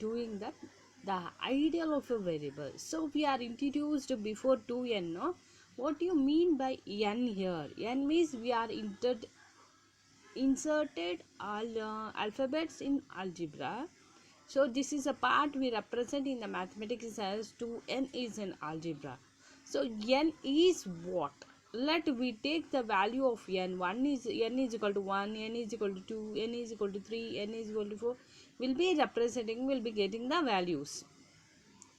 doing that, the ideal of a variable. So we are introduced before 2n, no? What do you mean by n here? N means we are inserted all alphabets in algebra. So this is a part we represent in the mathematics as 2n is an algebra. So n is what? Let we take the value of n. N is equal to 1, n is equal to 2, n is equal to 3, n is equal to 4. Will be representing, will be getting the values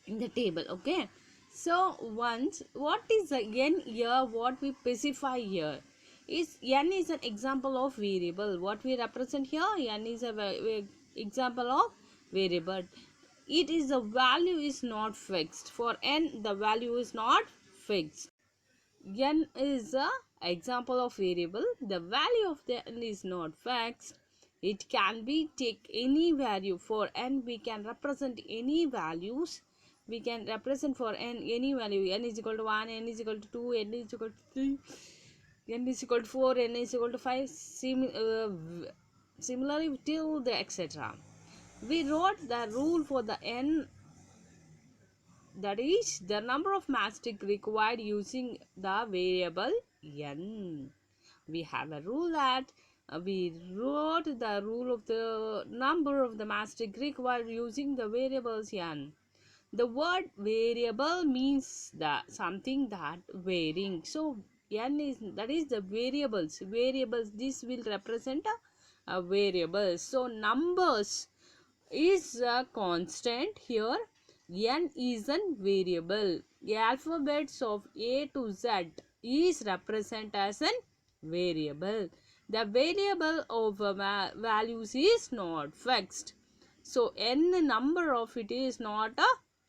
in the table. Okay. So once, what is the n here? What we specify here is n is an example of variable. What we represent here, n is a example of variable. It is the value is not fixed. For n, the value is not fixed. N is a example of variable. The value of the n is not fixed. It can be take any value. For n, we can represent any values. We can represent for n any value. N is equal to 1, n is equal to 2, n is equal to 3, n is equal to 4, n is equal to 5. Similarly till the etc. We wrote the rule for the n, that is the number of mastic required using the variable n. We have a rule that we wrote the rule of the number of the mastic required using the variables n. The word variable means the something that varying. So n is, that is the variables. Variables, this will represent a variable. So numbers is a constant here. N is a variable. The alphabets of A to Z is represented as a variable. The variable of values is not fixed. So n number of it is not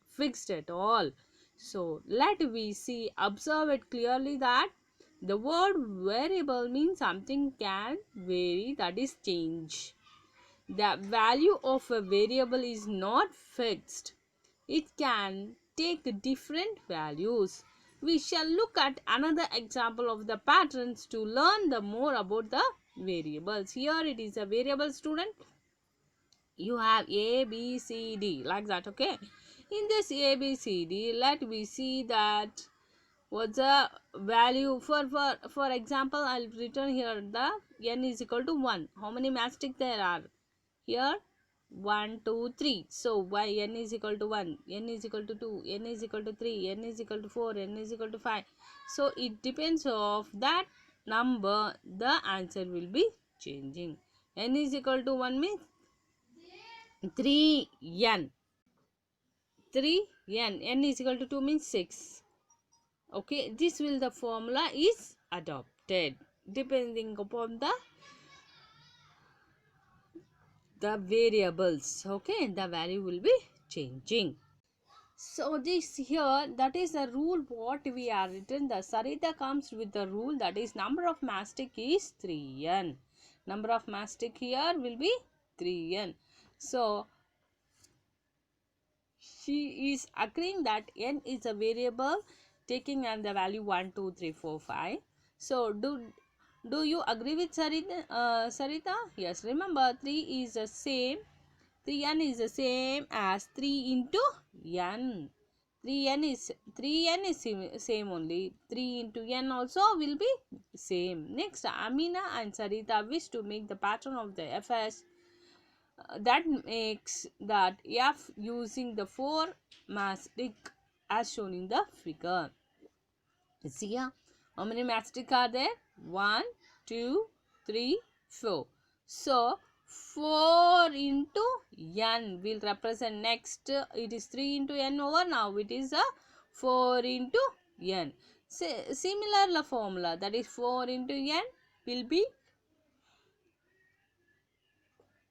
fixed at all. So let we see, observe it clearly that the word variable means something can vary, that is change. The value of a variable is not fixed. It can take different values. We shall look at another example of the patterns to learn the more about the variables. Here it is a variable, student. You have A, B, C, D, like that. Okay. In this A, B, C, D, let we see that what's the value. For example, I'll return here the n is equal to 1. How many mastic there are? Here 1, 2, 3. So why n is equal to 1, n is equal to 2, n is equal to 3, n is equal to 4, n is equal to 5. So it depends of that number, the answer will be changing. N is equal to 1 means 3n. 3n. N is equal to 2 means 6. Okay, this will the formula is adopted depending upon the variables. Okay, the value will be changing. So this here, that is the rule what we are written. The Sarita comes with the rule, that is number of mastic is 3n. Number of mastic here will be 3n. So she is agreeing that n is a variable taking and the value 1, 2, 3, 4, 5. So do you agree with Sarita? Yes, remember 3 is the same. 3n is the same as 3 into n. 3n is same only. 3 into n also will be same. Next, Amina and Sarita wish to make the pattern of the FS. That makes that F using the 4 mastic as shown in the figure. See here, how many mastic are there? 1, 2, 3, 4. So 4 into n will represent next. It is 3 into n over. Now it is a 4 into n. Similar formula, that is 4 into n will be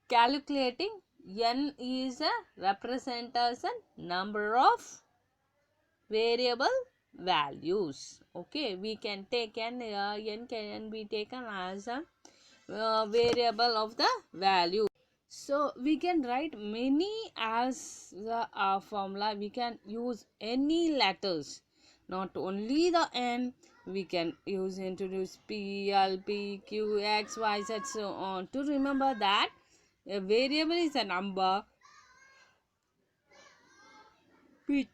calculating. N is a represent as a number of variable values. Okay, we can take n can be taken as a variable of the value. So we can write many as the formula. We can use any letters, not only the n. We can introduce P, L, P, Q, X, Y, Z, so on. To remember that a variable is a number which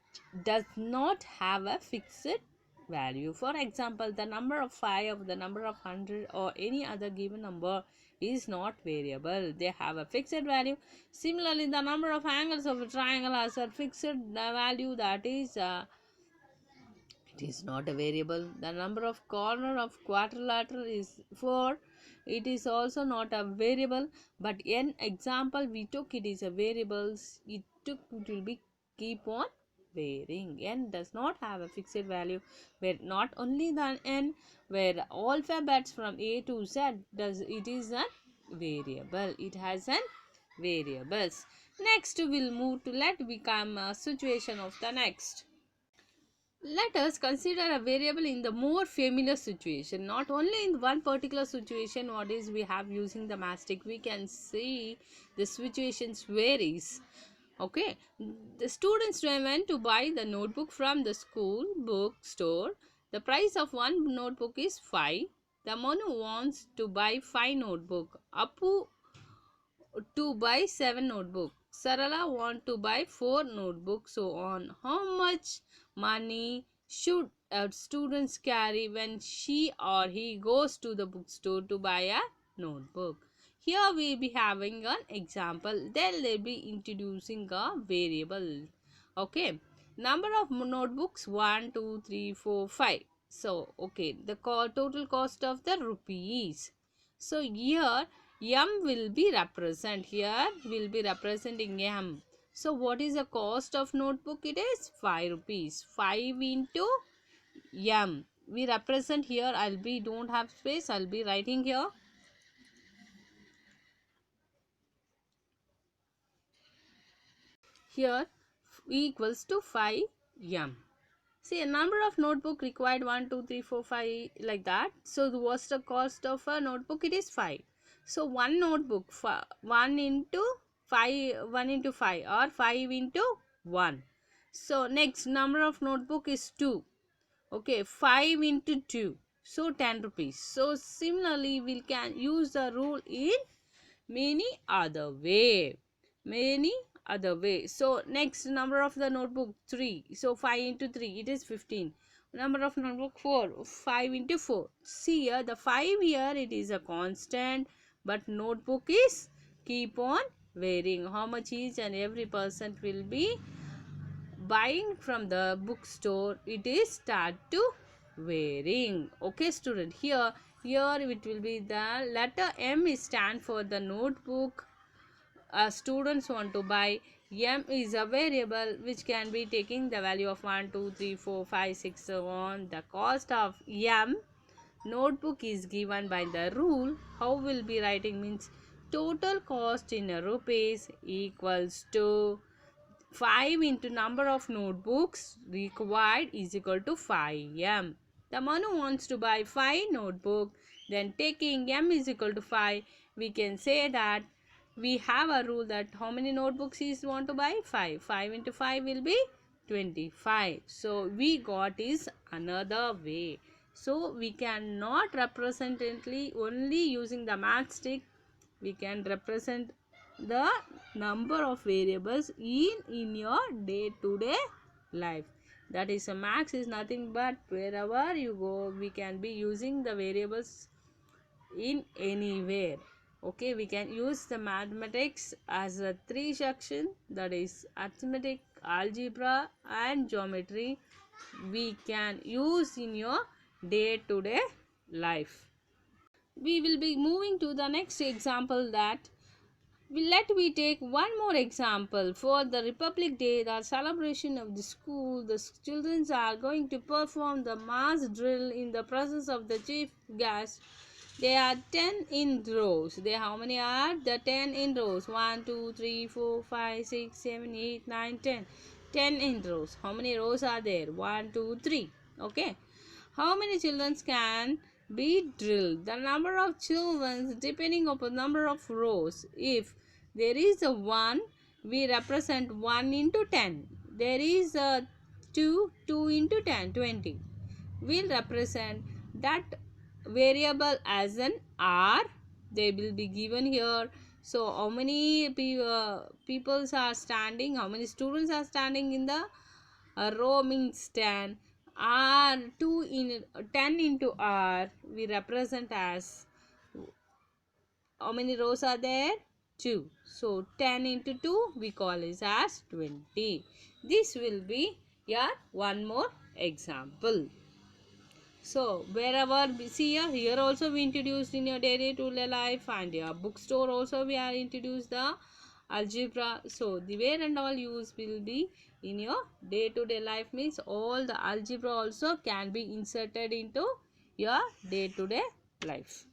does not have a fixed value. For example, the number of 5, the number of 100, or any other given number is not variable. They have a fixed value. Similarly, the number of angles of a triangle has a fixed value, that is it is not a variable. The number of corner of quadrilateral is 4. It is also not a variable. But n example we took, it is a variables. It will be keep on varying. N does not have a fixed value. Where not only the n, where alphabets from A to Z does, it is a variable. It has an variables. Next we'll move to, let become a situation of the next. Let us consider a variable in the more familiar situation. Not only in one particular situation, what is we have using the mastic, we can see the situations varies. Okay, the students went to buy the notebook from the school bookstore. The price of one notebook is 5. The Manu wants to buy 5 notebook. Appu to buy 7 notebooks. Sarala want to buy 4 notebooks, so on. How much money should a student carry when she or he goes to the bookstore to buy a notebook? Here we will be having an example. Then they will be introducing a variable. Okay. Number of notebooks 1, 2, 3, 4, 5. So, okay. The total cost of the rupees. So, here M will be represent. Here will be representing M. So what is the cost of notebook? It is 5 rupees. 5 into M. We represent here. I'll be don't have space. I'll be writing here. Here equals to 5 M. See, a number of notebook required 1, 2, 3, 4, 5 like that. So what's the cost of a notebook? It is 5. So one notebook 1 into 5 or 5 into 1. So next number of notebook is 2. Okay, 5 into 2. So 10 rupees. So similarly we can use the rule in many other way. So next number of the notebook 3. So 5 into 3 it is 15. Number of notebook 4. 5 into 4. See here the 5 here it is a constant, but notebook is keep on varying. How much each and every person will be buying from the bookstore, it is start to varying. Okay student, here it will be the letter M is stand for the notebook. Students want to buy. M is a variable which can be taking the value of 1, 2, 3, 4, 5, 6, so on. The cost of M notebook is given by the rule. How will be writing means total cost in rupees equals to 5 into number of notebooks required is equal to 5M. The Manu wants to buy 5 notebooks. Then taking M is equal to 5, we can say that we have a rule that how many notebooks he want to buy? 5. 5 into 5 will be 25. So we got is another way. So we cannot represent only using the matchstick. We can represent the number of variables in your day-to-day life. That is a max is nothing but wherever you go we can be using the variables in anywhere. Okay, we can use the mathematics as a 3 section, that is arithmetic, algebra and geometry. We can use in your day-to-day life. We will be moving to the next example, that let me take one more example. For the Republic Day, the celebration of the school, the children are going to perform the mass drill in the presence of the chief guest. They are 10 in rows. They how many are? The 10 in rows. 1, 2, 3, 4, 5, 6, 7, 8, 9, 10. 10 in rows. How many rows are there? 1, 2, 3. Okay. How many children can be drilled? The number of children depending upon number of rows. If there is a 1, we represent 1 into 10. There is a 2, 2 into 10, 20. We'll represent that variable as an R. They will be given here. So how many people are standing, how many students are standing in the A row means 10. R 2 in 10 into R we represent as, how many rows are there? 2. So 10 into 2 we call it as 20. This will be your one more example. So wherever we see here also we introduced in your day-to-day life, and your bookstore also we are introduced the algebra. So the where and all use will be in your day-to-day life means all the algebra also can be inserted into your day-to-day life.